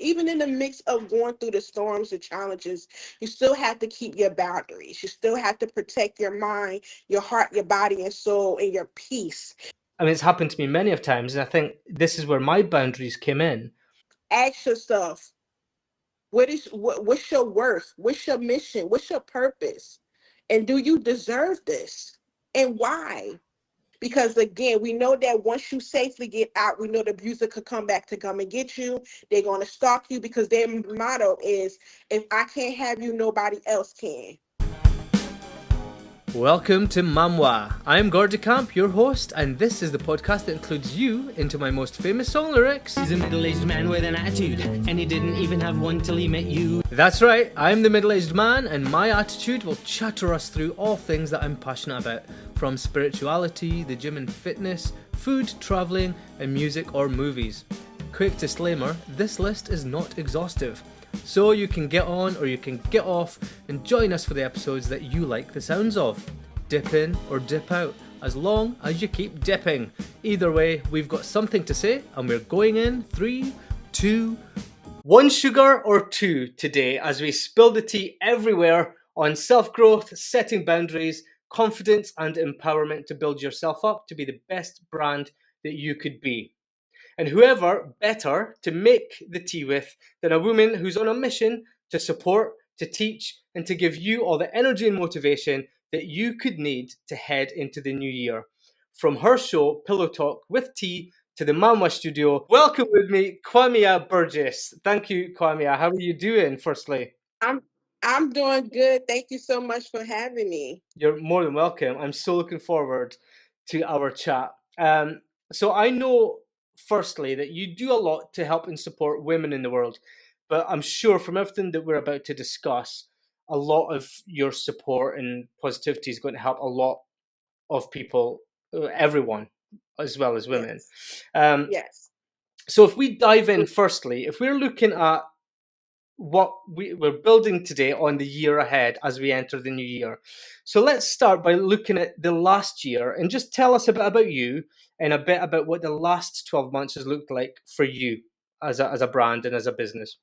even in the mix of going through the storms and challenges, you still have to keep your boundaries. You still have to protect your mind, your heart, your body and soul, and your peace. I mean, it's happened to me many of times, and I think this is where my boundaries came in. Ask yourself, what's your worth? What's your mission? What's your purpose? And do you deserve this? And why? Because again, we know that once you safely get out, we know the abuser could come back to come and get you. They're going to stalk you because their motto is, if I can't have you, nobody else can. Welcome to MAMWAA. I'm Gordy, your host, and this is the podcast that includes you into my most famous song lyrics. He's a middle-aged man with an attitude, and he didn't even have one till he met you. That's right, I'm the middle-aged man, and my attitude will chatter us through all things that I'm passionate about, from spirituality, the gym and fitness, food, travelling, and music or movies. Quick disclaimer, this list is not exhaustive. So you can get on or you can get off and join us for the episodes that you like the sounds of. Dip in or dip out, as long as you keep dipping. Either way, we've got something to say and we're going in 3, 2, 1 sugar or 2 today as we spill the tea everywhere on self-growth, setting boundaries, confidence and empowerment to build yourself up to be the best brand that you could be. And whoever better to make the tea with than a woman who's on a mission to support, to teach, and to give you all the energy and motivation that you could need to head into the new year. From her show, Pillow Talk with Tea, to the MAMWAA studio, welcome with me, Qimmah Burgess. Thank you, Qimmah. How are you doing, firstly? I'm I'm doing good. Thank you so much for having me. You're more than welcome. I'm so looking forward to our chat. So I know, firstly, that you do a lot to help and support women in the world, but I'm sure from everything that we're about to discuss, a lot of your support and positivity is going to help a lot of people, everyone, as well as women. Yes. Um, Yes. so if we dive in, firstly, if we're looking at what we're building today on the year ahead as we enter the new year. So let's start by looking at the last year and just tell us a bit about you and a bit about what the last 12 months has looked like for you as a brand and as a business.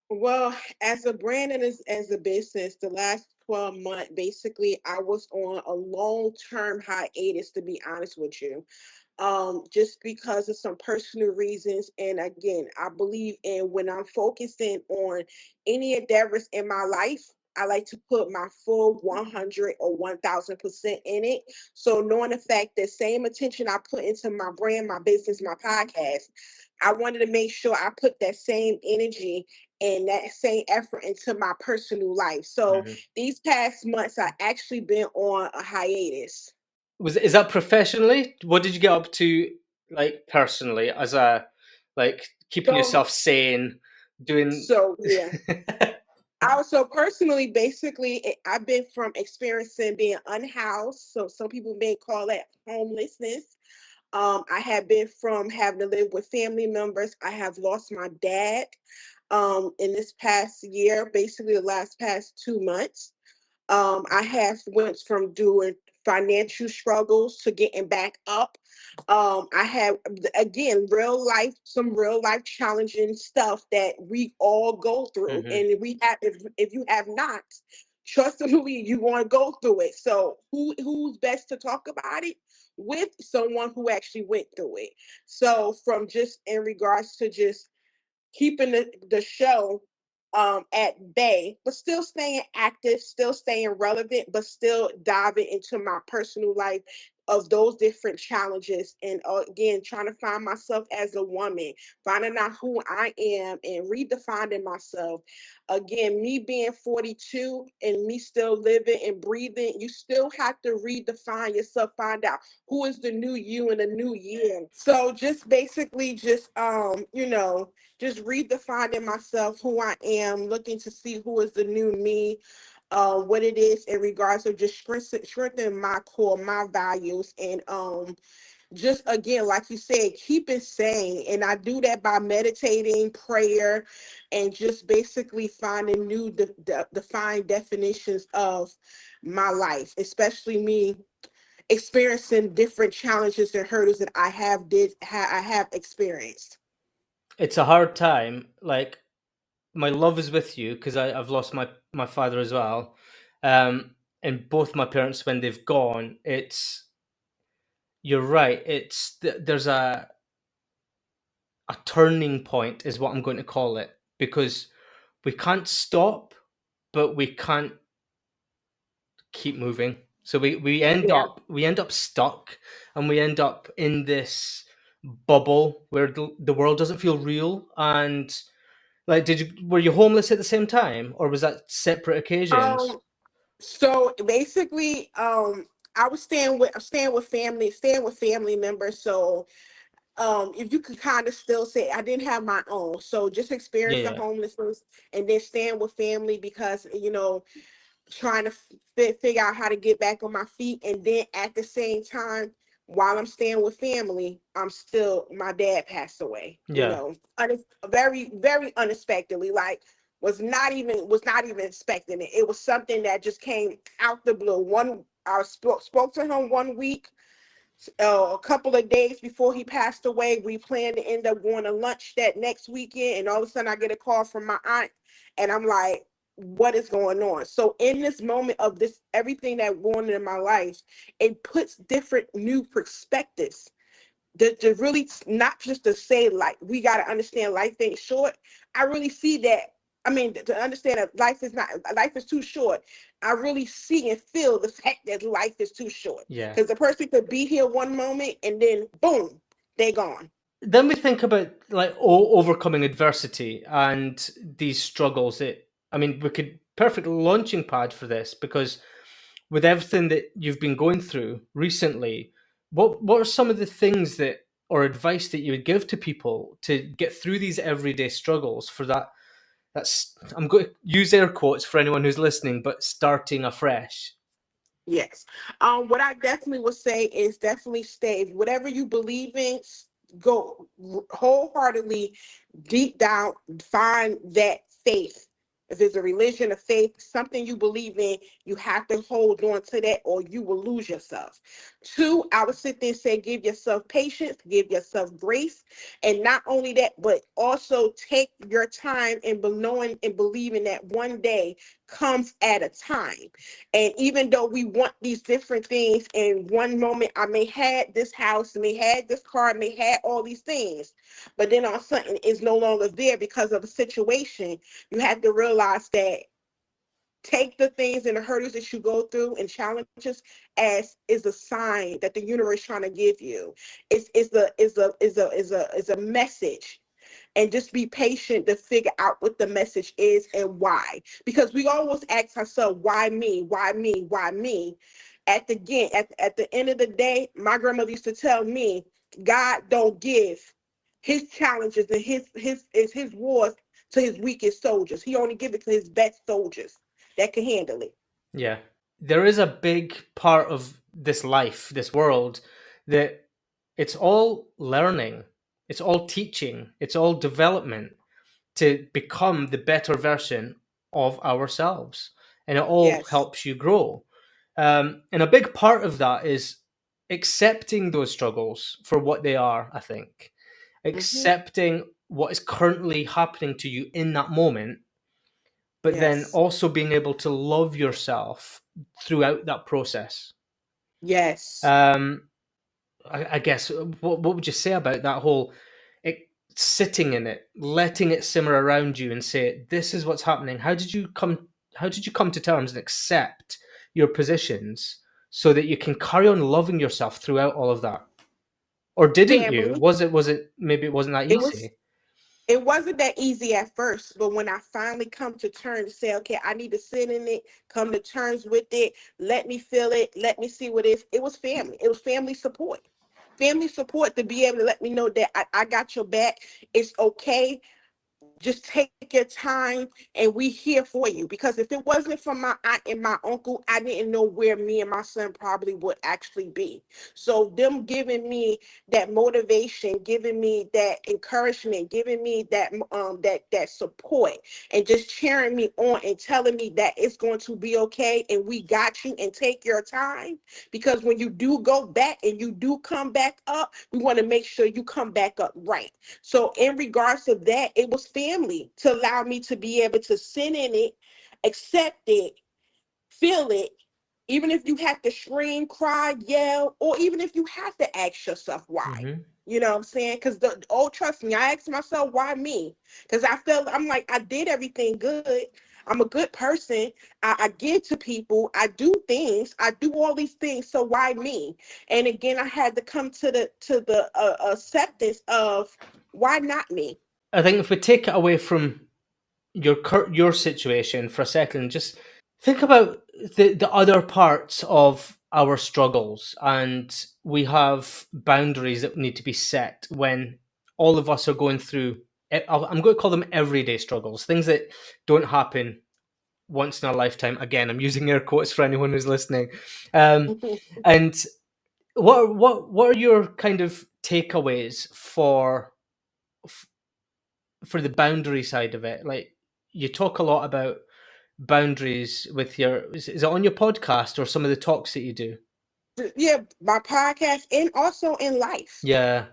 Well, as a brand and as a business, the last 12 months, basically, I was on a long-term hiatus, to be honest with you. Just because of some personal reasons. And again, I believe in when I'm focusing on any endeavors in my life, I like to put my full 100 or 1000% in it. So, knowing the fact that same attention I put into my brand, my business, my podcast, I wanted to make sure I put that same energy and that same effort into my personal life. So, Mhm. these past months, I actually been on a hiatus. Is that professionally? What did you get up to, like personally, as a like keeping So, yourself sane, doing? yeah. I was so personally, basically, I've been from experiencing being unhoused. So some people may call that homelessness. I have been from having to live with family members. I have lost my dad in this past year, basically the last past 2 months. I have went from doing financial struggles to getting back up. I have again some real life challenging stuff that we all go through, Mhm. and we have if you have not, trust me, you want to go through it. So who's best to talk about it with? Someone who actually went through it. So from just in regards to just keeping the show at bay, but still staying active, still staying relevant, but still diving into my personal life of those different challenges. And again, trying to find myself as a woman, finding out who I am and redefining myself. Again, me being 42 and me still living and breathing, you still have to redefine yourself, find out who is the new you in a new year. So just basically just redefining myself, who I am, looking to see who is the new me, what it is in regards of just strengthening my core, my values, and just again, like you said, keep it sane. And I do that by meditating, prayer, and just basically finding new defined definitions of my life, especially me experiencing different challenges and hurdles that I have experienced. it's a hard time. Like, my love is with you because I've lost my father as well. And both my parents, when they've gone, you're right. There's a turning point is what I'm going to call it, because we can't stop, but we can't keep moving. So Yeah. we end up stuck, and we end up in this bubble where the world doesn't feel real. And like, were you homeless at the same time, or was that separate occasions? Um. So basically, I was staying with family members. So if you could kind of still say I didn't have my own. So just Yeah, experience the yeah, homelessness and then staying with family because trying to figure out how to get back on my feet. And then at the same time, while I'm staying with family, my dad passed away, yeah, very, very unexpectedly. Like, was not even expecting it. It was something that just came out the blue. I spoke to him 1 week, a couple of days before he passed away. We planned to end up going to lunch that next weekend, and all of a sudden I get a call from my aunt, and I'm like, what is going on? So in this moment of this, everything that going on in my life, it puts different new perspectives to really not just to say like we got to understand life ain't short. I really see that. I mean, to understand that life is too short. I really see and feel the fact that life is too short yeah. because the person could be here one moment and then boom, they gone. Then we think about like overcoming adversity and these struggles. I mean, we could perfect launching pad for this, because with everything that you've been going through recently, what are some of the things that or advice that you would give to people to get through these everyday struggles for that? That's, I'm going to use air quotes for anyone who's listening, but starting afresh. Yes. What I definitely would say is definitely stay. Whatever you believe in, go wholeheartedly, deep down, find that faith. If it's a religion, a faith, something you believe in, you have to hold on to that or you will lose yourself. Two, I would sit there and say, give yourself patience, give yourself grace. And not only that, but also take your time and knowing and believing that one day comes at a time. And even though we want these different things, in one moment I may had this house, may had this car, may had all these things, but then on something is no longer there because of a situation. You have to realize that take the things and the hurdles that you go through and challenges as is a sign that the universe trying to give you. It's a message, and just be patient to figure out what the message is and why. Because we always ask ourselves, why me? Why me? Why me? At the end of the day, my grandmother used to tell me, God don't give his challenges and his wars to his weakest soldiers. He only give it to his best soldiers that can handle it. Yeah. There is a big part of this life, this world, that it's all learning, it's all teaching, it's all development to become the better version of ourselves. And it all Yes. helps you grow. And a big part of that is accepting those struggles for what they are, I think. Hmm. Accepting what is currently happening to you in that moment, but then Yes. also being able to love yourself throughout that process. Yes. Um, I guess what would you say about that whole it, sitting in it, letting it simmer around you, and say, "This is what's happening." How did you come to terms and accept your positions so that you can carry on loving yourself throughout all of that? Or didn't you? Family. Was it maybe it wasn't that It was easy? it wasn't that easy at first, but when I finally come to terms and say, okay, I need to sit in it, come to terms with it, let me feel it, let me see what it is. It was family. It was family support. Family support to be able to let me know that I got your back. It's okay. Just take your time, and we here for you. Because if it wasn't for my aunt and my uncle, I didn't know where me and my son probably would actually be. So them giving me that motivation, giving me that encouragement, giving me that support, and just cheering me on and telling me that it's going to be okay and we got you, and take your time. Because when you do go back and you do come back up, we want to make sure you come back up right. So in regards to that, it was family to allow me to be able to sit in it, accept it, feel it, even if you have to scream, cry, yell, or even if you have to ask yourself why. Hmm. You know what I'm saying? Because trust me, I asked myself why me? Because I felt I'm like I did everything good. I'm a good person. I give to people. I do things. I do all these things. So why me? And again, I had to come to the acceptance of why not me. I think if we take it away from your situation for a second, just think about the other parts of our struggles, and we have boundaries that need to be set when all of us are going through. I'm going to call them everyday struggles, things that don't happen once in a lifetime. Again, I'm using air quotes for anyone who's listening. Um, and what are your kind of takeaways for the boundary side of it? Like, you talk a lot about boundaries with is it on your podcast or some of the talks that you do? Yeah, my podcast and also in life. Yeah.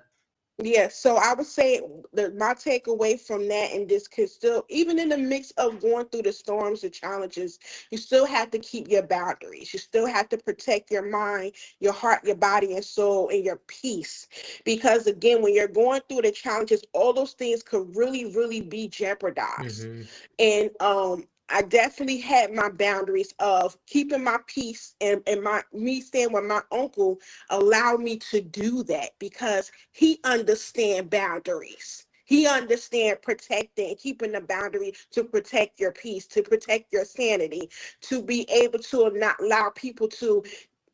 Yeah, so I would say that my takeaway from that, and this could still, even in the mix of going through the storms and challenges, you still have to keep your boundaries. You still have to protect your mind, your heart, your body, and soul, and your peace. Because again, when you're going through the challenges, all those things could really, really be jeopardized. Hmm. And I definitely had my boundaries of keeping my peace, and my me staying with my uncle allowed me to do that because he understand boundaries. He understand protecting and keeping the boundary to protect your peace, to protect your sanity, to be able to not allow people to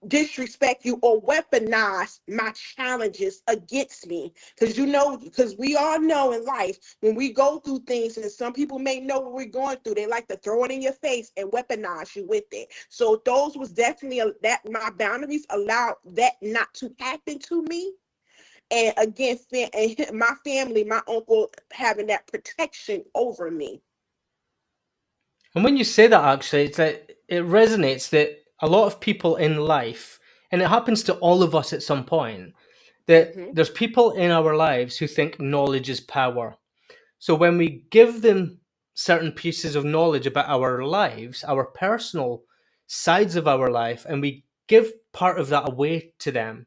disrespect you or weaponize my challenges against me. Because we all know in life when we go through things, and some people may know what we're going through, they like to throw it in your face and weaponize you with it. So those was definitely that my boundaries allowed that not to happen to me. And again, my family, my uncle having that protection over me. And when you say that, actually, it's that it resonates that a lot of people in life, and it happens to all of us at some point, that Hmm. there's people in our lives who think knowledge is power. So when we give them certain pieces of knowledge about our lives, our personal sides of our life, and we give part of that away to them,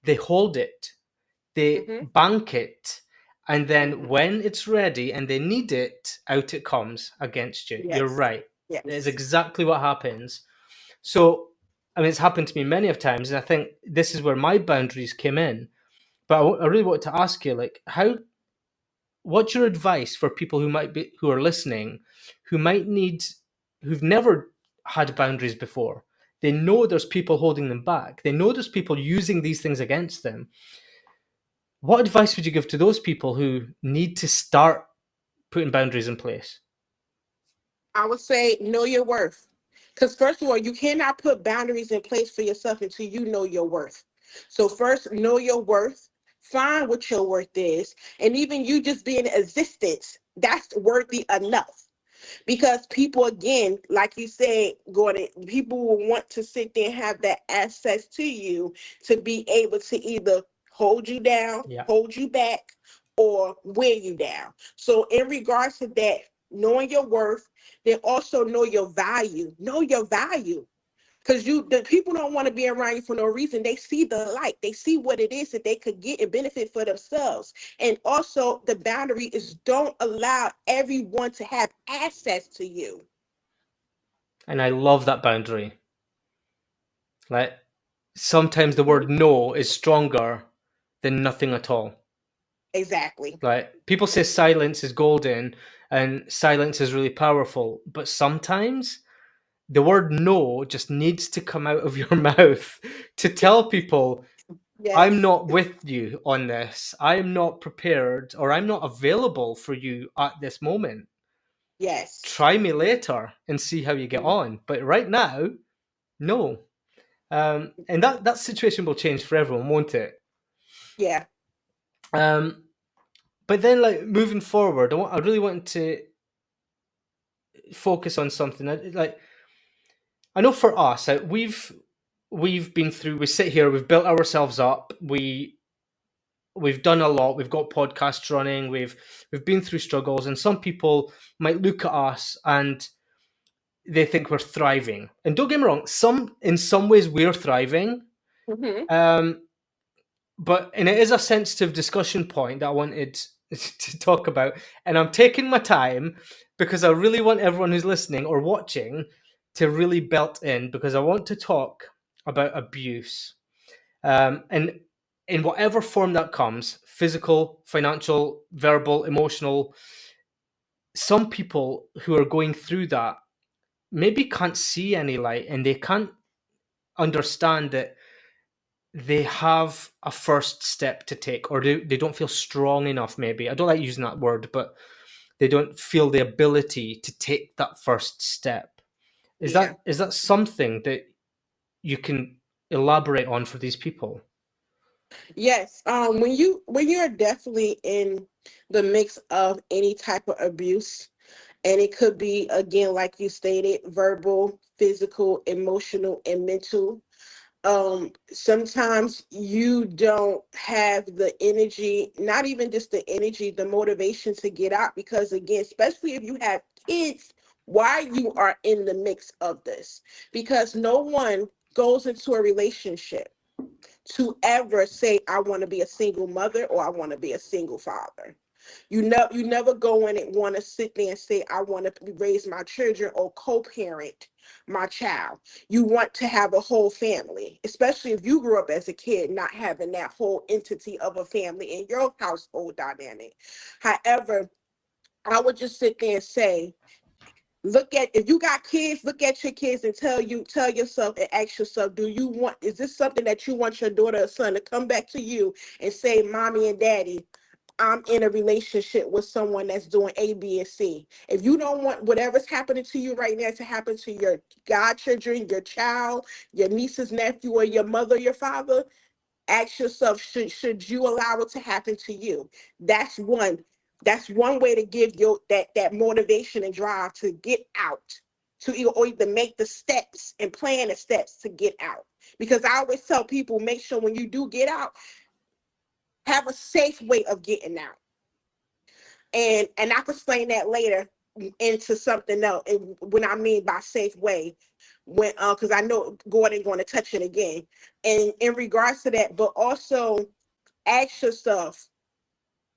they hold it, they Hmm. bank it, and then Hmm. when it's ready and they need it, out it comes against you. You're Yes. right. That is Yes. exactly what happens. So, I mean, it's happened to me many of times, and I think this is where my boundaries came in. But I really wanted to ask you, like, what's your advice for people who are listening, who might need, who've never had boundaries before? They know there's people holding them back. They know there's people using these things against them. What advice would you give to those people who need to start putting boundaries in place? I would say know your worth. Because first of all, you cannot put boundaries in place for yourself until you know your worth. So first, know your worth. Find what your worth is. And even you just being in existence, that's worthy enough. Because people, again, like you said, Gordon, people will want to sit there and have that access to you to be able to either hold you down, Yeah. hold you back, or wear you down. So in regards to that, knowing your worth, then also know your value. Know your value. Because the people don't want to be around you for no reason. They see the light. They see what it is that they could get and benefit for themselves. And also the boundary is don't allow everyone to have access to you. And I love that boundary. Like, sometimes the Mhm. word no is stronger than nothing at all. Exactly. Like, people say silence is golden and silence is really powerful, but sometimes the word no just needs to come out of your mouth to tell people I'm Yes. not with you on this. I'm not prepared, or I'm not available for you at this moment. Yes. Try me later and see how you get Mhm. on. But right now, no. And that situation will change for everyone, won't it? Yeah. Um, but then, like, moving forward, I really want to focus on something. Like, I know for us, we've been through. We sit here, we've built ourselves up. We've done a lot. We've got podcasts running. We've been through struggles, and some people might look at us and they think we're thriving. And don't get me wrong, in some ways we're thriving. Hmm. Um, and it is a sensitive discussion point that I wanted to talk about, and I'm taking my time because I really want everyone who's listening or watching to really belt in, because I want to talk about abuse, and in whatever form that comes: physical, financial, verbal, emotional. Some people who are going through that maybe can't see any light, and they can't understand that they have a first step to take, or they don't feel strong enough. Maybe, I don't like using that word, but they don't feel the ability to take that first step. is Yeah. that is that something that you can elaborate on for these people? Yes. When you're definitely in the mix of any type of abuse, and it could be, again, like you stated, verbal, physical, emotional, and mental. Sometimes you don't have the energy, not even just the energy, the motivation to get out, because again, especially if you have kids, why you are in the mix of this, because no one goes into a relationship to ever say, I want to be a single mother or I want to be a single father. You never go in and want to sit there and say, I want to raise my children or co-parent my child. You want to have a whole family, especially if you grew up as a kid not having that whole entity of a family in your household dynamic. However, I would just sit there and say, look at, if you got kids, look at your kids and tell yourself and ask yourself, do you want, is this something that you want your daughter or son to come back to you and say, mommy and daddy, I'm in a relationship with someone that's doing A, B, and C. If you don't want whatever's happening to you right now to happen to your godchildren, your child, your nieces, nephew, or your mother, your father, ask yourself, should you allow it to happen to you? That's one. That's one way to give you that motivation and drive to get out, to either make the steps and plan the steps to get out. Because I always tell people, make sure when you do get out, have a safe way of getting out. And I can explain that later into something else. And when I mean by safe way, when because I know Gordon going to touch it again. And in regards to that, but also ask yourself,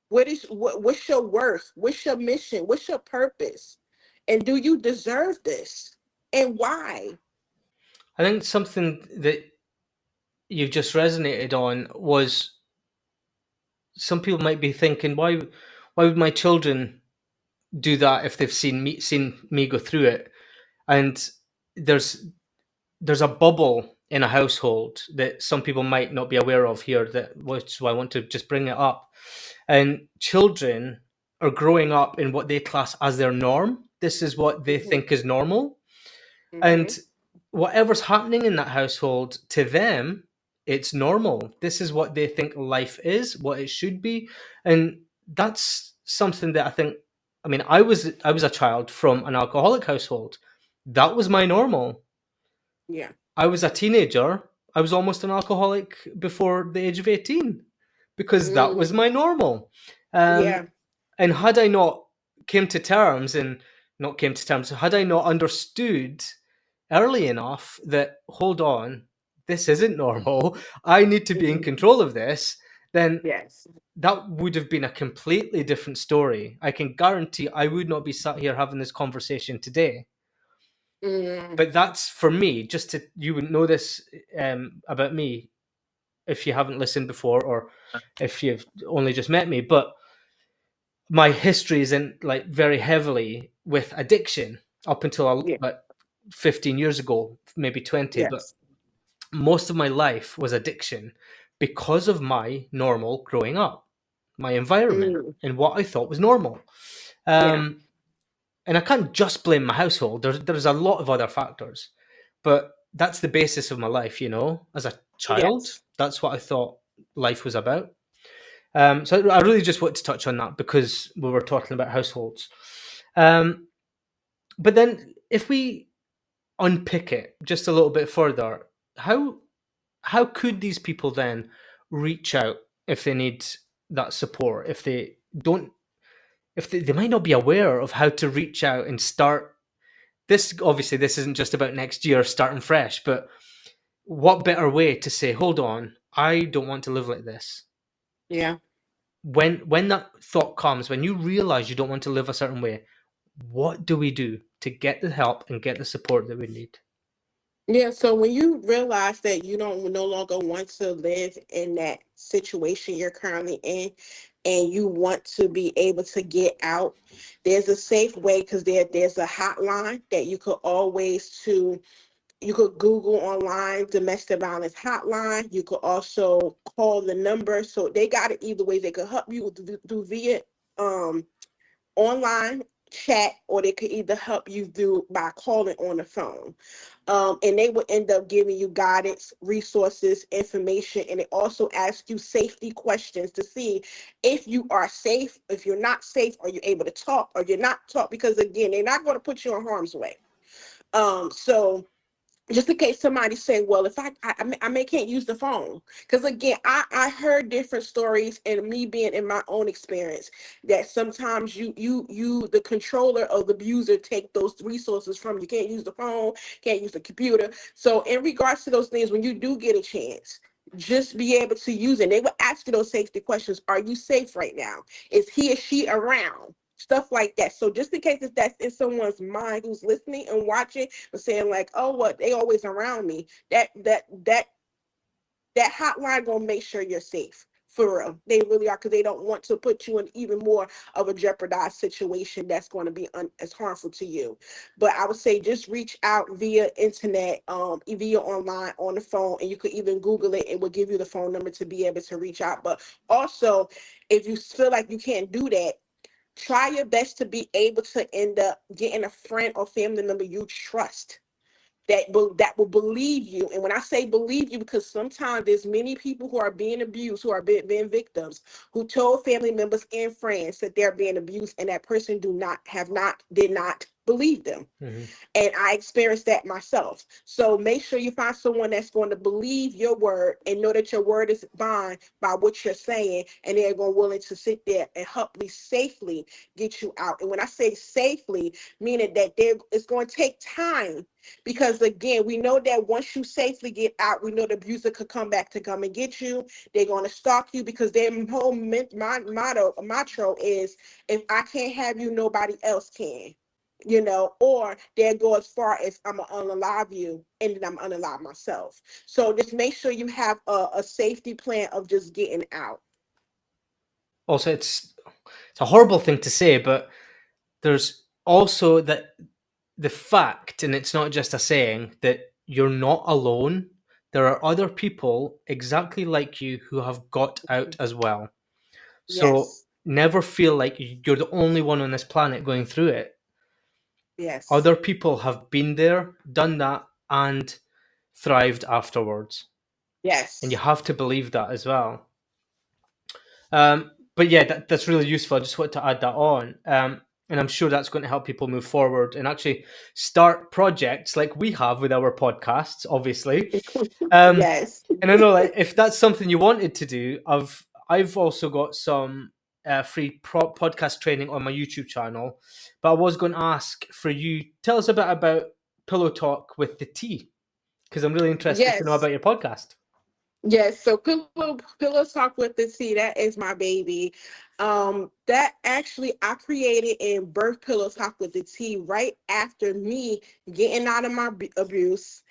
what's your worth? What's your mission? What's your purpose? And do you deserve this? And why? I think something that you've just resonated on was, some people might be thinking, why would my children do that if they've seen me go through it? And there's there's a bubble in a household that some people might not be aware of here, that which is why I want to just bring it up. And children are growing up in what they class as their norm. This is what they Hmm. think is normal. Hmm. And whatever's happening in that household, to them, it's normal. This is what they think life is, what it should be. And that's something that I think, I mean, I was a child from an alcoholic household. That was my normal. Yeah. I was a teenager. I was almost an alcoholic before the age of 18, because that was Mm. my normal. Um, Yeah. and had I not came to terms and not came to terms, had I not understood early enough that, hold on, this isn't normal, I need to be in Mhm. control of this, then Yes. that would have been a completely different story. I can guarantee I would not be sat here having this conversation today. Mm. But that's, for me, just to, you wouldn't know this about me if you haven't listened before, or if you've only just met me, but my history is in, like, very heavily with addiction up until Yeah. like 15 years ago, maybe 20. But Yes. most of my life was addiction, because of my normal growing up, my environment, Mm, and what I thought was normal. yeah. And I can't just blame my household. There's a lot of other factors, but that's the basis of my life. As a child, Yes. that's what I thought life was about. So I really just want to touch on that because we were talking about households. But then, if we unpick it just a little bit further, how could these people then reach out if they need that support? If they don't, if they might not be aware of how to reach out and start this. Obviously, this isn't just about next year starting fresh, but what better way to say, hold on, I don't want to live like this. Yeah. When that thought comes, when you realize you don't want to live a certain way, what do we do to get the help and get the support that we need? Yeah, so when you realize that you don't no longer want to live in that situation you're currently in and you want to be able to get out, there's a safe way because there's a hotline that you could Google online domestic violence hotline. You could also call the number. So they got it either way. They could help you do via um online chat, or they could either help you do by calling on the phone. And they will end up giving you guidance, resources, information, and it also asks you safety questions to see if you are safe. If you're not safe, are you able to talk, or you're not talk? Because again, they're not going to put you in harm's way. So just in case somebody say, well, if I may can't use the phone, because again, I heard different stories, and me being in my own experience, that sometimes you the controller or the abuser take those resources from you. Can't use the phone, can't use the computer. So in regards to those things, when you do get a chance, just be able to use it. They will ask you those safety questions. Are you safe right now? Is he or she around? Stuff like that. So just in case if that's in someone's mind who's listening and watching, but saying like, oh, what, they always around me. That hotline gonna make sure you're safe. For real, they really are, because they don't want to put you in even more of a jeopardized situation that's going to be as harmful to you. But I would say just reach out via internet, via online on the phone, and you could even Google it. It will give you the phone number to be able to reach out. But also, if you feel like you can't do that, try your best to be able to end up getting a friend or family member you trust that will believe you. And when I say believe you, because sometimes there's many people who are being abused, who are being victims, who told family members and friends that they're being abused, and that person did not believe them. Mm-hmm. And I experienced that myself. So make sure you find someone that's going to believe your word and know that your word is bond by what you're saying, and they're going willing to sit there and help me safely get you out. And when I say safely, meaning that it's going to take time, because again, we know that once you safely get out, we know the abuser could come back to come and get you. They're going to stalk you, because their whole motto is, if I can't have you, nobody else can. Or they'll go as far as, I'm gonna unalive you, and then I'm gonna unalive myself. So just make sure you have a safety plan of just getting out. Also, it's a horrible thing to say, but there's also the fact, and it's not just a saying, that you're not alone. There are other people exactly like you who have got out as well. So Yes. never feel like you're the only one on this planet going through it. Yes. Other people have been there, done that, and thrived afterwards. And you Yes. have to believe that as well. But yeah, that's really useful. I just wanted to add that on. And I'm sure that's going to help people move forward and actually start projects like we have with our podcasts, obviously. Yes. And I know, like, if that's something you wanted to do, I've also got some free podcast training on my YouTube channel. But I was going to ask for you, tell us a bit about Pillow Talk with the T, because I'm really interested to know Yes. about your podcast. Yes, so pillow talk with the T, that is my baby. That actually I created and birth pillow talk with the T right after me getting out of my abuse.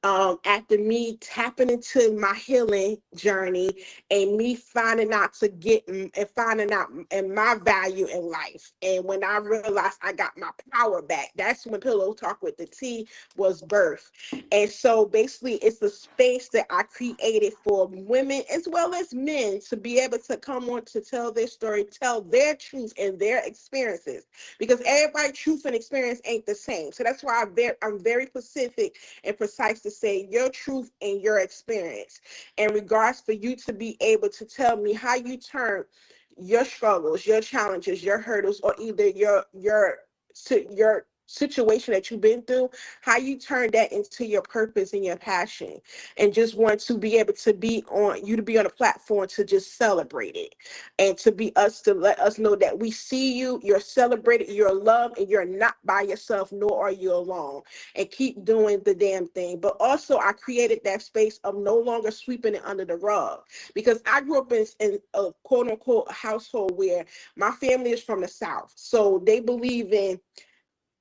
after me tapping into my healing journey and me finding out and finding out and my value in life. And when I realized I got my power back, that's when Pillow Talk with the T was birthed. And so basically it's a space that I created for women as well as men to be able to come on to tell their story, tell their truth and their experiences, because everybody's truth and experience ain't the same. So that's why I'm very specific and precise to say your truth and your experience in regards for you to be able to tell me how you turn your struggles, your challenges, your hurdles, or either your situation that you've been through, how you turn that into your purpose and your passion, and just want to be able to be on a platform to just celebrate it, and to let us know that we see you, you're celebrated, you're loved, and you're not by yourself, nor are you alone, and keep doing the damn thing. But also I created that space of no longer sweeping it under the rug, because I grew up in a quote unquote household where my family is from the South. So they believe in,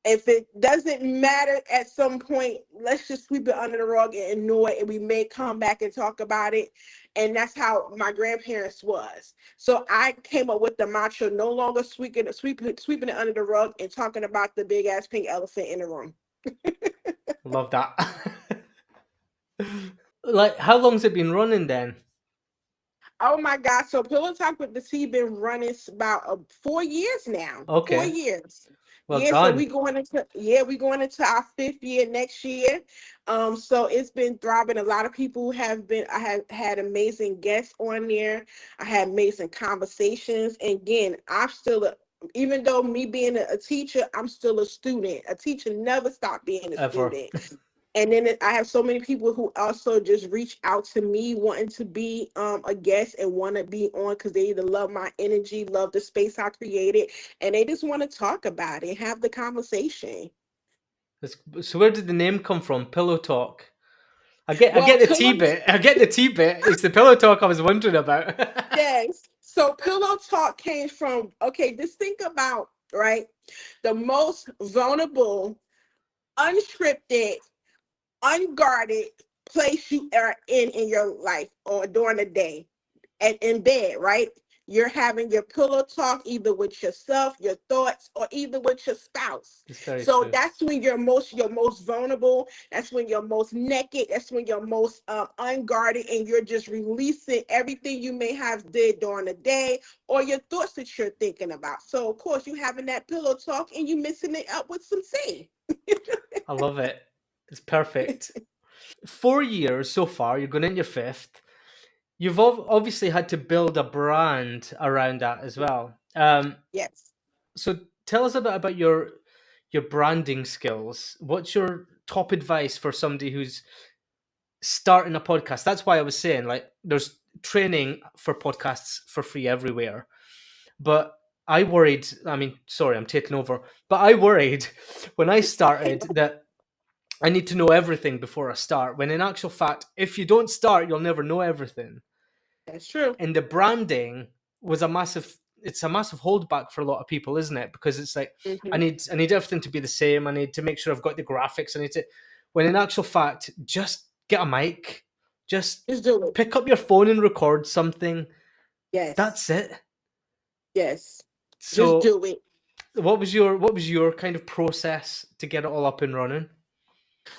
if it doesn't matter at some point, let's just sweep it under the rug and ignore it, and we may come back and talk about it. And that's how my grandparents was. So I came up with the mantra: no longer sweeping it under the rug and talking about the big ass pink elephant in the room. Love that. Like, how long's it been running then? Oh my God! So Pillow Talk with the T been running about 4 years now. Four Okay, years. well Yeah, so done. we going into our 5th year next year. So it's been thriving. A lot of people I have had amazing guests on there. I had amazing conversations. And again, even though me being a teacher, I'm still a student. A teacher never stopped being a Ever. student. And then I have so many people who also just reach out to me wanting to be a guest and want to be on, because they either love my energy, love the space I created, and they just want to talk about it, have the conversation. So where did the name come from? Pillow Talk. I get Well, the T Pillow, bit. I get the T bit. It's the Pillow Talk I was wondering about. yes. So Pillow Talk came from, okay, just think about, right, the most vulnerable, unscripted, unguarded place you are in your life or during the day, and in bed, right? You're having your pillow talk either with yourself, your thoughts, or either with your spouse. It's very So true. that's when you're most vulnerable. That's when you're most naked. That's when you're most unguarded, and you're just releasing everything you may have did during the day or your thoughts that you're thinking about. So of course you having that pillow talk and you mixing it up with some tea. I love it. It's perfect. 4 years so far. You're going in your fifth. You've obviously had to build a brand around that as well. Yes. So tell us a bit about your branding skills. What's your top advice for somebody who's starting a podcast? That's why I was saying, like, there's training for podcasts for free everywhere. But I worried, I mean, sorry, I'm taking over, but I worried when I started that I need to know everything before I start. When in actual fact, if you don't start, you'll never know everything. That's true. And the branding was it's a massive holdback for a lot of people, isn't it? Because it's like, I Hmm. need everything to be the same. I need to make sure I've got the graphics. I need to, when in actual fact, just get a mic, just Just do it. pick up your phone and record something. Yes. That's it. Yes. Just So do it. what was your kind of process to get it all up and running?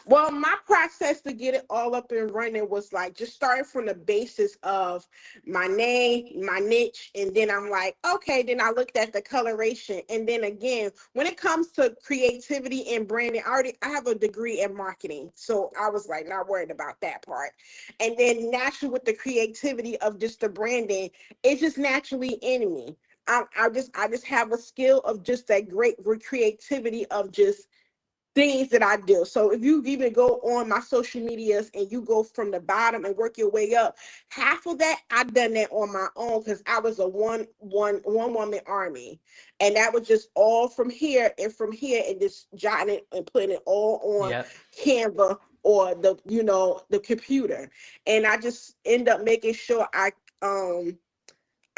Well, my process to get it all up and running was like just starting from the basis of my name, my niche, and then I'm like, okay, then I looked at the coloration. And then again, when it comes to creativity and branding, I have a degree in marketing. So I was like not worried about that part. And then naturally with the creativity of just the branding, it's just naturally in me. I just have a skill of just that great creativity of just things that I do. So if you even go on my social medias and you go from the bottom and work your way up, half of that I done that on my own because I was a one woman army, and that was just all from here and just jotting it and putting it all on Yeah. Canva or the computer, and I just end up making sure um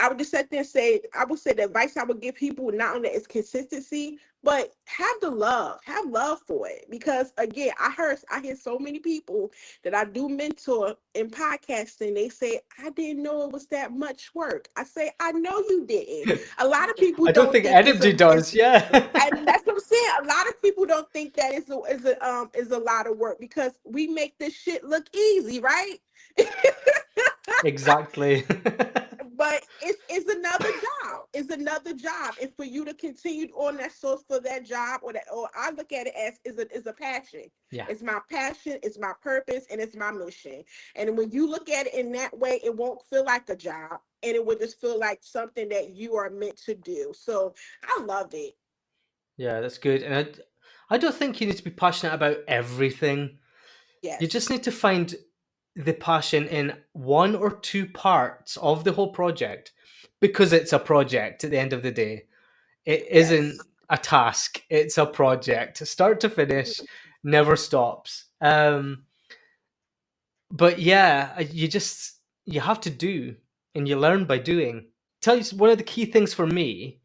I would just sit there and say, I would say the advice I would give people not only is consistency, but have love for it. Because again, I hear so many people that I do mentor in podcasting. They say, I didn't know it was that much work. I say, I know you didn't. A lot of people I don't don't think think it's anybody does. Yeah. and that's what I'm saying. A lot of people don't think that is a lot of work because we make this shit look easy, right? Exactly. But it's another job. It's another job, and for you to continue on that source for that job, or I look at it as is a passion. Yeah. It's my passion, it's my purpose, and it's my mission. And when you look at it in that way, it won't feel like a job, and it would just feel like something that you are meant to do. So I love it. Yeah, that's good. And I don't think you need to be passionate about everything. You Yes, just need to find the passion in one or two parts of the whole project, because it's a project at the end of the day. It isn't yes. a task, it's a project. Start to finish, never stops. But yeah, you have to do, and you learn by doing. Tell you one of the key things for me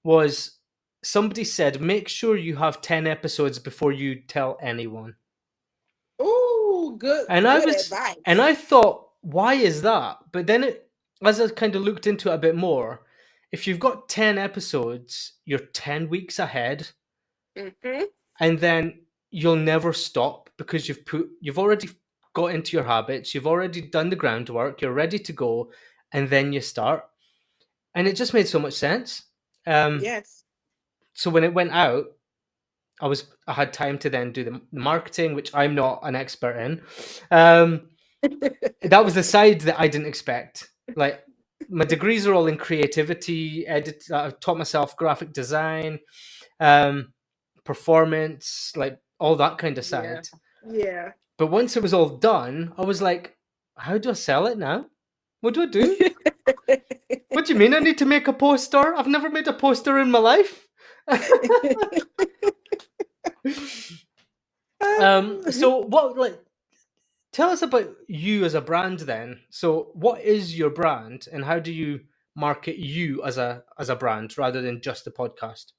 was, somebody said, make sure you have 10 episodes before you tell anyone. Ooh, And good advice. I thought, why is that? But then as I kind of looked into it a bit more, if you've got 10 episodes, you're 10 weeks ahead, Mm-hmm. and then you'll never stop because you've already got into your habits, you've already done the groundwork, you're ready to go, and then you start. And it just made so much sense. Um, Yes. so when it went out, I had time to then do the marketing, which I'm not an expert in. That was the side that I didn't expect. Like, my degrees are all in creativity, I've taught myself graphic design, um, performance, like all that kind of Yeah. side. Yeah. But once it was all done, I was like, how do I sell it now? What do I do? What do you mean I need to make a poster? I've never made a poster in my life. So what, like, tell us about you as a brand then. So what is your brand, and how do you market you as a brand rather than just the podcast?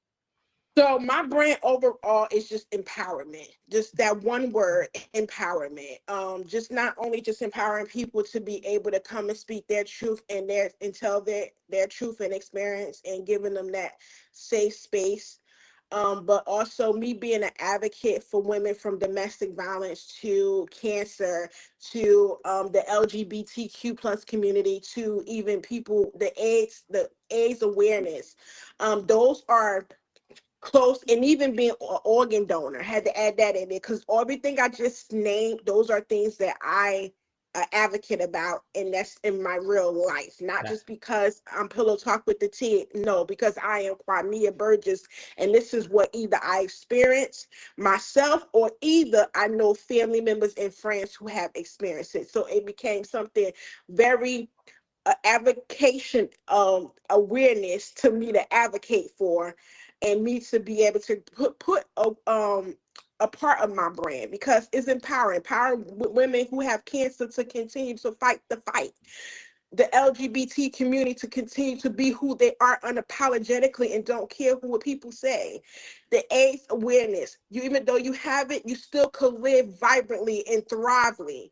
So my brand overall is just empowerment. Just that one word, empowerment. Just not only just empowering people to be able to come and speak their truth and tell their truth and experience and giving them that safe space. But also me being an advocate for women from domestic violence to cancer to the LGBTQ plus community to even people the AIDS awareness. Those are close, and even being an organ donor had to add that in there because everything I just named, those are things that I advocate about, and that's in my real life, not Yeah. just because I'm pillow talk with the T. No, because I am Qimmah Burgess, and this is what either I experienced myself or either I know family members and friends who have experienced it. So it became something very avocation awareness to me to advocate for, and me to be able to put a part of my brand because it's empowering women who have cancer to continue to fight the fight, the LGBT community to continue to be who they are unapologetically and don't care what people say. The AIDS awareness, you even though you have it, you still could live vibrantly and thrively.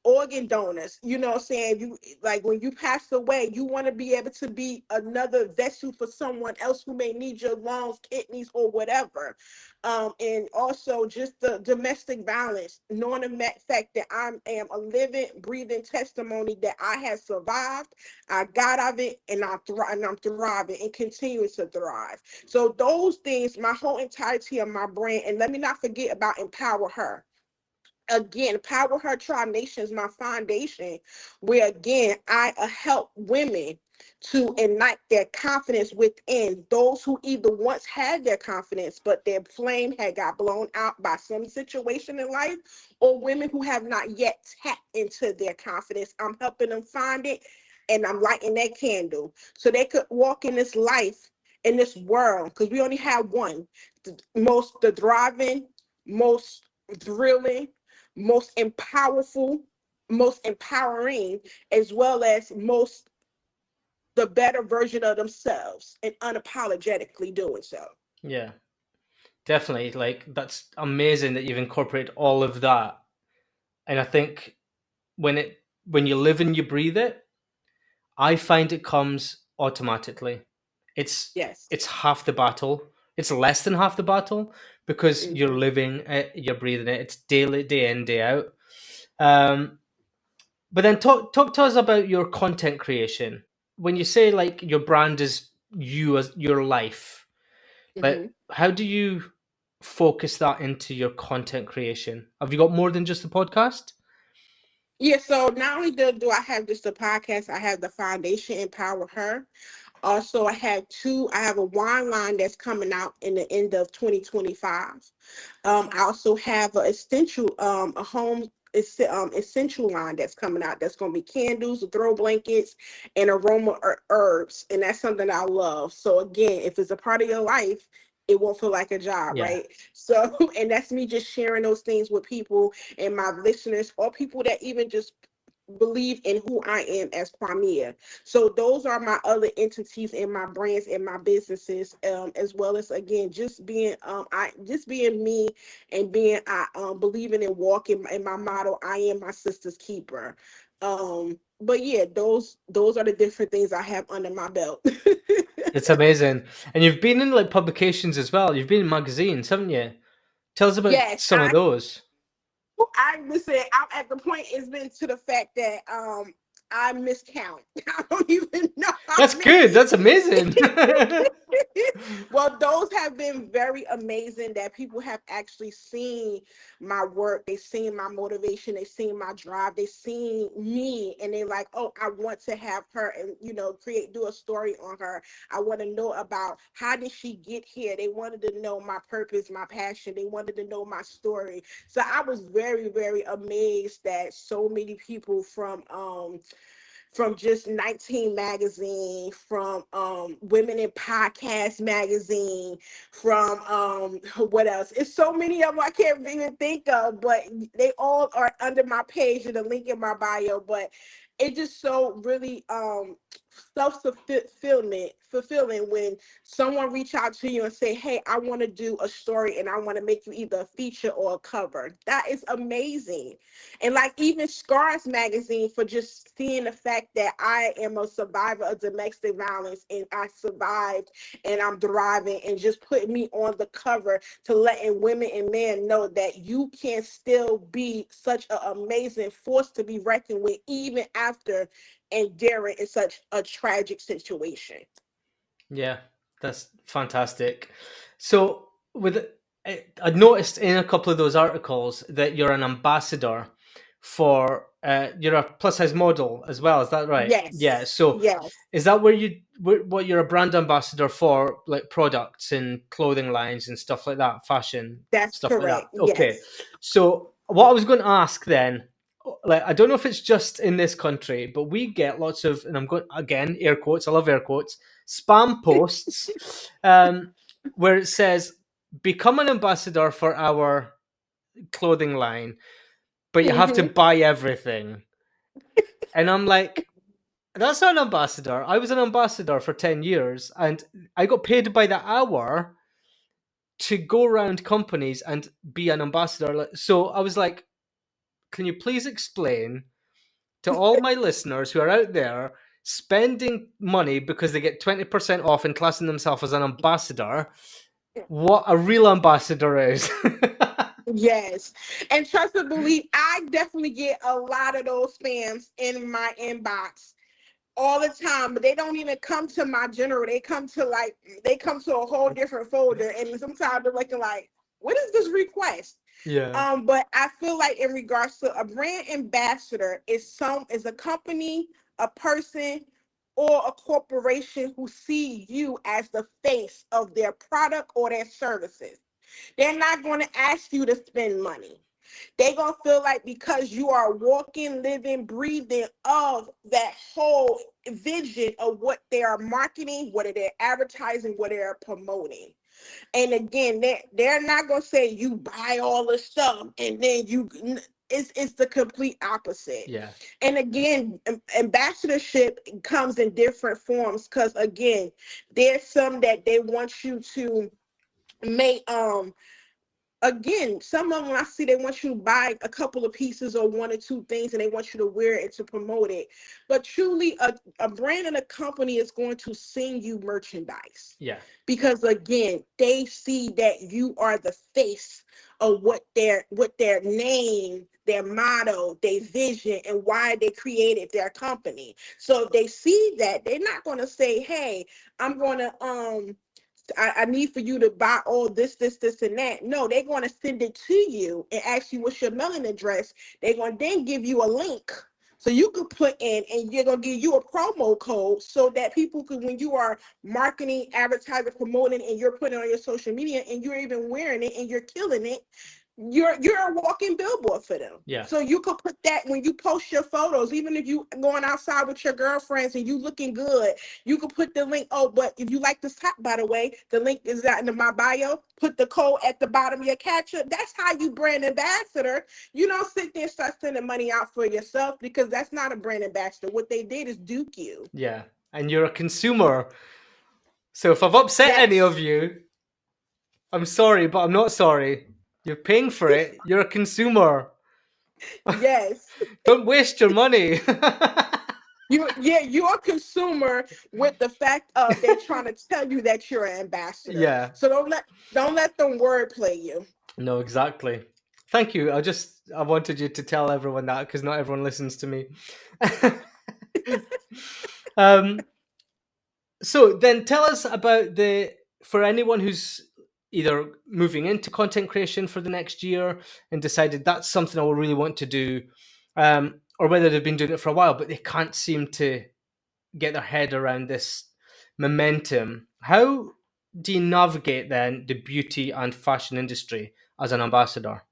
Organ donors, saying you like when you pass away, you want to be able to be another vessel for someone else who may need your lungs, kidneys, or whatever. And also just the domestic violence, knowing the fact that I am a living, breathing testimony that I have survived, I got out of it, and I'm thriving and continue to thrive. So those things, my whole entirety of my brand, and let me not forget about empower her. Again, Power Her Tribe Nation is my foundation, where again I help women to ignite their confidence within those who either once had their confidence, but their flame had got blown out by some situation in life, or women who have not yet tapped into their confidence. I'm helping them find it, and I'm lighting that candle so they could walk in this life, in this world, because we only have one, the thriving, most thrilling, most empowering, as well as most the better version of themselves and unapologetically doing so. Yeah, definitely. Like, that's amazing that you've incorporated all of that. And I think when you live and you breathe it, I find it comes automatically. It's Yes. it's half the battle. It's less than half the battle because you're Hmm. living it, you're breathing it. It's daily, day in, day out. Um, but then talk to us about your content creation. When you say like your brand is you as your life, but Hmm. how do you focus that into your content creation? Have you got more than just the podcast? Yeah, so not only do I have just the podcast, I have the foundation Empower Her. Also, I have a wine line that's coming out in the end of 2025. I also have a home essential line that's coming out. That's going to be candles, throw blankets, and herbs, and that's something I love. So again, if it's a part of your life, it won't feel like a job, Yeah. right? So, and that's me just sharing those things with people and my listeners, or people that even just believe in who I am as Kwamia. So those are my other entities in my brands and my businesses, as well as again just being me and being I believing and walking in my motto. I am my sister's keeper. But yeah, those are the different things I have under my belt. It's amazing. And you've been in like publications as well. You've been in magazines, haven't you? Tell us about Yes, some of those. I listen. I'm at the point. It's been to the fact that I miscount. I don't even know how That's good. many. That's amazing. Well, those have been very amazing that people have actually seen my work. They've seen my motivation. They've seen my drive. They've seen me, and they're like, "Oh, I want to have her, and do a story on her. I want to know about how did she get here. They wanted to know my purpose, my passion. They wanted to know my story. So I was very, very amazed that so many people from just 19 magazine, from Women in Podcast magazine, from what else? It's so many of them I can't even think of, but they all are under my page and the link in my bio. But it just so really fulfilling when someone reach out to you and say, hey, I want to do a story and I want to make you either a feature or a cover. That is amazing. And like even Scars magazine, for just seeing the fact that I am a survivor of domestic violence and I survived and I'm thriving, and just putting me on the cover to letting women and men know that you can still be such an amazing force to be reckoned with even after enduring in such a tragic situation. Yeah, that's fantastic. So, I noticed in a couple of those articles that you're an ambassador for you're a plus size model as well. Is that right? Yeah. Yes, So, yes, is that what you're a brand ambassador for, like products and clothing lines and stuff like that, fashion that's stuff like that? correct. Okay. Yes. So, what I was going to ask then, like, I don't know if it's just in this country, but we get lots of, and I'm going again, air quotes. I love air quotes, spam posts, where it says, "Become an ambassador for our clothing line, but you have to Hmm. buy everything." And I'm like, that's not an ambassador. I was an ambassador for 10 years and I got paid by the hour to go around companies and be an ambassador. So I was like, can you please explain to all my listeners who are out there spending money because they get 20% off and classing themselves as an ambassador, what a real ambassador is? Yes. And trust and believe, I definitely get a lot of those spams in my inbox all the time, but they don't even come to my general. They come to a whole different folder, and sometimes they're looking like, what is this request? Yeah. But I feel like in regards to a brand ambassador is a company, a person, or a corporation who see you as the face of their product or their services. They're not going to ask you to spend money. They're going to feel like because you are walking, living, breathing of that whole vision of what they are marketing, what they're advertising, what they're promoting. And again, they're not going to say you buy all the stuff and then It's the complete opposite. Yeah. And again, ambassadorship comes in different forms because again, there's some that they want you to make again, some of them I see they want you to buy a couple of pieces or one or two things and they want you to wear it to promote it. But truly, a brand and a company is going to send you merchandise. Yeah. Because again, they see that you are the face of what their name, their motto, their vision, and why they created their company. So if they see that, they're not gonna say, hey, I'm gonna I need for you to buy all this, and that. No, they're going to send it to you and ask you what's your mailing address. They're going to then give you a link. So you could put in, and you're going to give you a promo code so that people could, when you are marketing, advertising, promoting, and you're putting it on your social media and you're even wearing it and you're killing it, you're a walking billboard for them. Yeah. So you could put that when you post your photos, even if you going outside with your girlfriends and you looking good, you could put the link. Oh, but if you like this top, by the way, the link is out in my bio. Put the code at the bottom of your capture. That's how you brand ambassador. You don't sit there and start sending money out for yourself because that's not a brand ambassador. What they did is duke you. Yeah. And you're a consumer. So if I've upset any of you, I'm sorry, but I'm not sorry. You're paying for it. You're a consumer. Yes. Don't waste your money. You're a consumer with the fact of they're trying to tell you that you're an ambassador. Yeah. So don't let them wordplay you. No, exactly. Thank you. I wanted you to tell everyone that because not everyone listens to me. So then tell us about for anyone who's either moving into content creation for the next year and decided that's something I really want to do, or whether they've been doing it for a while, but they can't seem to get their head around this momentum. How do you navigate then the beauty and fashion industry as an ambassador?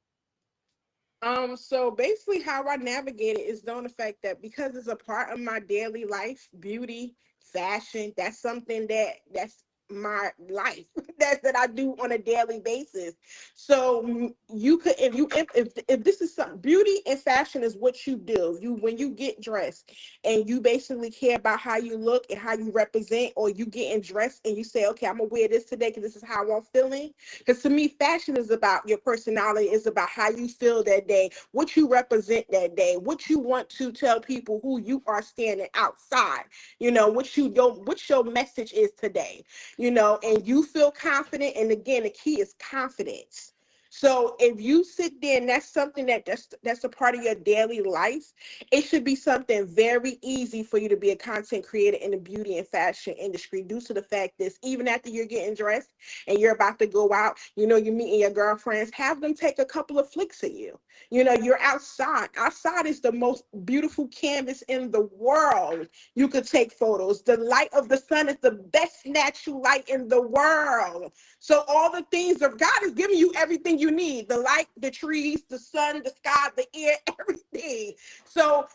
So basically how I navigate it is knowing the fact that because it's a part of my daily life, beauty, fashion, that's something that's my life. That's that I do on a daily basis. So you could if this is something, beauty and fashion is what you do. You when you get dressed and you basically care about how you look and how you represent, or you getting dressed and you say, okay, I'm gonna wear this today because this is how I'm feeling. Because to me, fashion is about your personality, it's about how you feel that day, what you represent that day, what you want to tell people who you are standing outside, what your message is today, and you feel confident. And again, the key is confidence. So if you sit there and that's something that's a part of your daily life, it should be something very easy for you to be a content creator in the beauty and fashion industry, due to the fact that even after you're getting dressed and you're about to go out, you're meeting your girlfriends, have them take a couple of flicks of you. You're outside. Outside is the most beautiful canvas in the world. You could take photos. The light of the sun is the best natural light in the world. So all the things of God is giving you everything you need: the light, the trees, the sun, the sky, the air, everything. So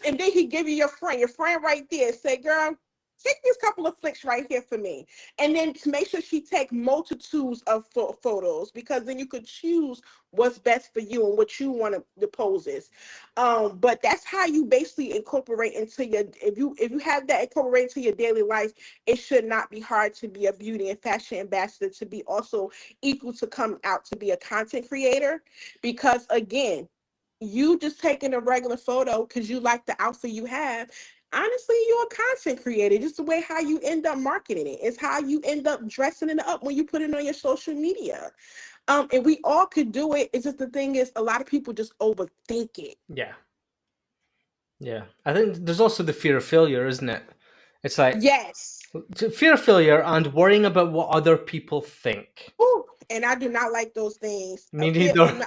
and then he give you your friend right there. Say, girl, take these couple of flicks right here for me. And then to make sure she take multitudes of photos, because then you could choose what's best for you and what you want to poses. But that's how you basically incorporate into if you have that incorporate into your daily life, it should not be hard to be a beauty and fashion ambassador, to be also equal to come out to be a content creator. Because again, you just taking a regular photo because you like the outfit you have, honestly, you're a content creator. Just the way how you end up marketing it is how you end up dressing it up when you put it on your social media. And we all could do it. It's just the thing is, a lot of people just overthink it. Yeah. I think there's also the fear of failure, isn't it? It's like, yes, fear of failure and worrying about what other people think. Ooh, and I do not like those things. Me neither.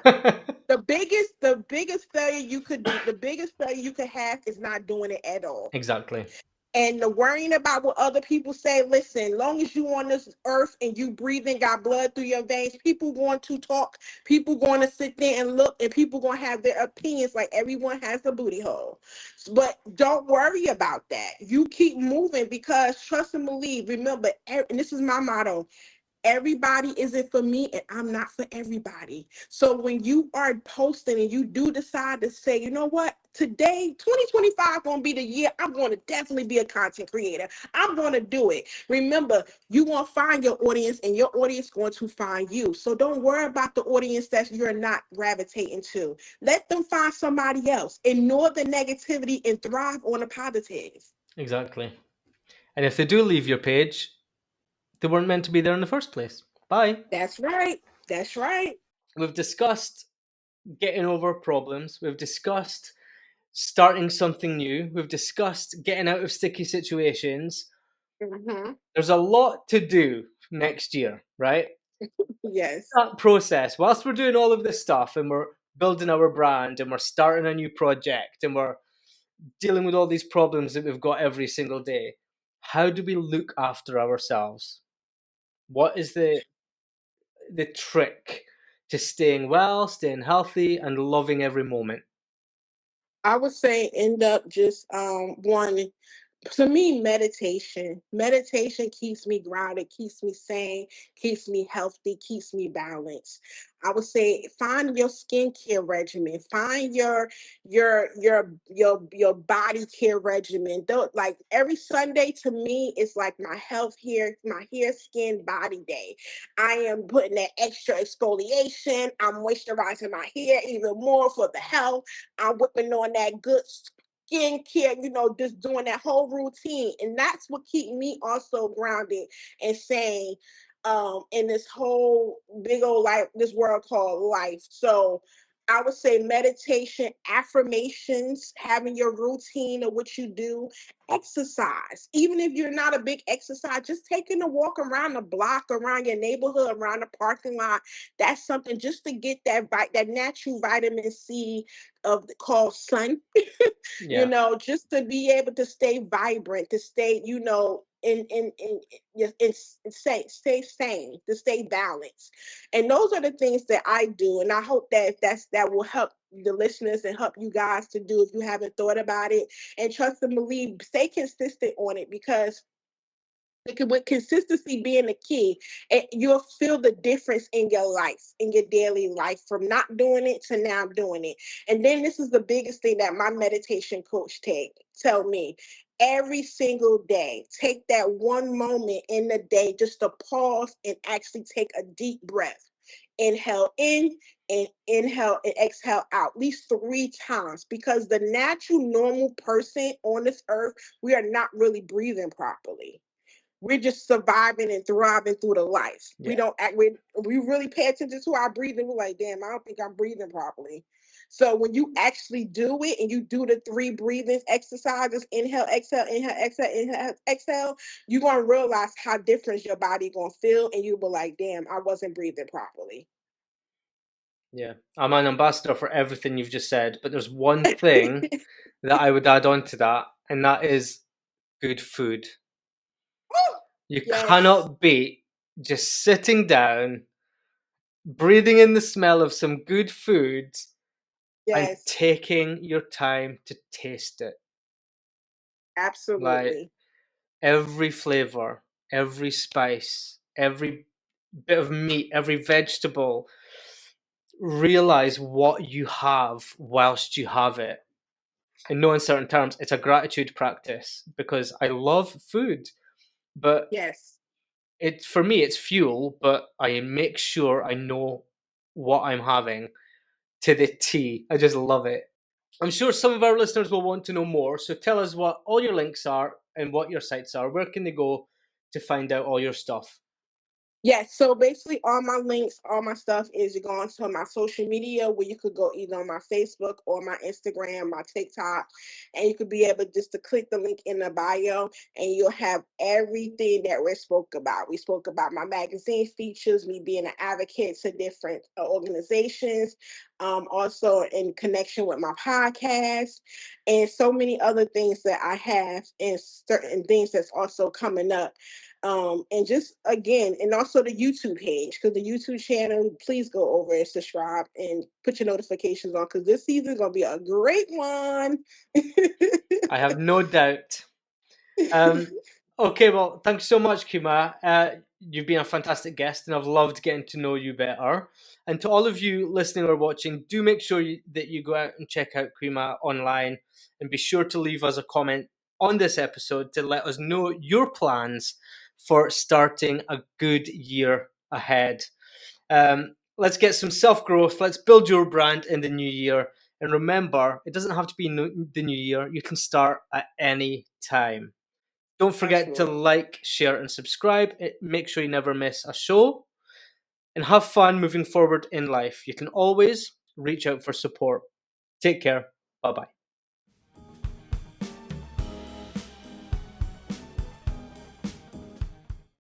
The biggest failure you could do, the biggest failure you could have is not doing it at all. Exactly. And the worrying about what other people say, listen, long as you on this earth and you breathing, got blood through your veins, people going to talk, people going to sit there and look, and people going to have their opinions, like everyone has a booty hole. But don't worry about that. You keep moving, because trust and believe. Remember, and this is my motto, everybody isn't for me and I'm not for everybody. So when you are posting and you do decide to say, you know what, today 2025 gonna be the year I'm going to definitely be a content creator, I'm going to do it. Remember, you gonna find your audience and your audience going to find you. So don't worry about the audience that you're not gravitating to. Let them find somebody else. Ignore the negativity and thrive on the positive. Exactly. And if they do leave your page, they weren't meant to be there in the first place. Bye. That's right. That's right. We've discussed getting over problems. We've discussed starting something new. We've discussed getting out of sticky situations. Hmm. There's a lot to do next year, right? Yes. That process, whilst we're doing all of this stuff and we're building our brand and we're starting a new project and we're dealing with all these problems that we've got every single day, how do we look after ourselves? What is the trick to staying well, staying healthy, and loving every moment? I would say end up just one, to me, meditation keeps me grounded, keeps me sane, keeps me healthy, keeps me balanced. I would say find your skincare regimen, find your body care regimen. Though, like every Sunday to me it's like my hair skin body day. I am putting that extra exfoliation, I'm moisturizing my hair even more for the health. I'm whipping on that good skincare, just doing that whole routine. And that's what keep me also grounded and sane in this whole big old life, this world called life. So I would say meditation, affirmations, having your routine of what you do, exercise. Even if you're not a big exercise, just taking a walk around the block, around your neighborhood, around the parking lot. That's something just to get that natural vitamin C called sun. Yeah. Just to be able to stay vibrant, to stay, stay sane, to stay balanced. And those are the things that I do. And I hope that will help the listeners and help you guys to do if you haven't thought about it. And trust and believe, stay consistent on it, because with consistency being the key, you'll feel the difference in your life, in your daily life, from not doing it to now doing it. And then this is the biggest thing that my meditation coach tell me. Every single day, take that one moment in the day just to pause and actually take a deep breath. Inhale in and inhale and exhale out at least 3 times, because the natural normal person on this earth, we are not really breathing properly. We're just surviving and thriving through the life. Yeah. We don't act. We really pay attention to our breathing. We're like, damn, I don't think I'm breathing properly. So when you actually do it and you do the 3 breathing exercises, inhale, exhale, inhale, exhale, you're gonna realize how different your body gonna feel, and you'll be like, damn, I wasn't breathing properly. Yeah. I'm an ambassador for everything you've just said, but there's one thing that I would add on to that, and that is good food. You Yes. cannot beat just sitting down, breathing in the smell of some good food, and Yes. taking your time to taste it. Like Absolutely. every flavor, every spice, every bit of meat, every vegetable. Realize what you have whilst you have it. In no uncertain terms, it's a gratitude practice, because I love food, but Yes. for me it's fuel, but I make sure I know what I'm having to the T. I just love it. I'm sure some of our listeners will want to know more, so tell us what all your links are and what your sites are. Where can they go to find out all your stuff? Yes, so basically all my links, all my stuff is you go onto my social media, where you could go either on my Facebook or my Instagram, my TikTok, and you could be able just to click the link in the bio, and you'll have everything that we spoke about. We spoke about my magazine features, me being an advocate to different organizations, also in connection with my podcast, and so many other things that I have, and certain things that's also coming up. And just again, and also the YouTube page, because the YouTube channel, please go over and subscribe and put your notifications on, because this season is gonna be a great one. I have no doubt. Um, Okay, well, thanks so much, Qimmah. You've been a fantastic guest, and I've loved getting to know you better. And to all of you listening or watching, do make sure that you go out and check out Qimmah online, and be sure to leave us a comment on this episode to let us know your plans for starting a good year ahead. Let's get some self-growth. Let's build your brand in the new year. And remember, it doesn't have to be the new year. You can start at any time. Don't forget to Absolutely. like, share, and subscribe. Make sure you never miss a show. And have fun moving forward in life. You can always reach out for support. Take care. Bye bye.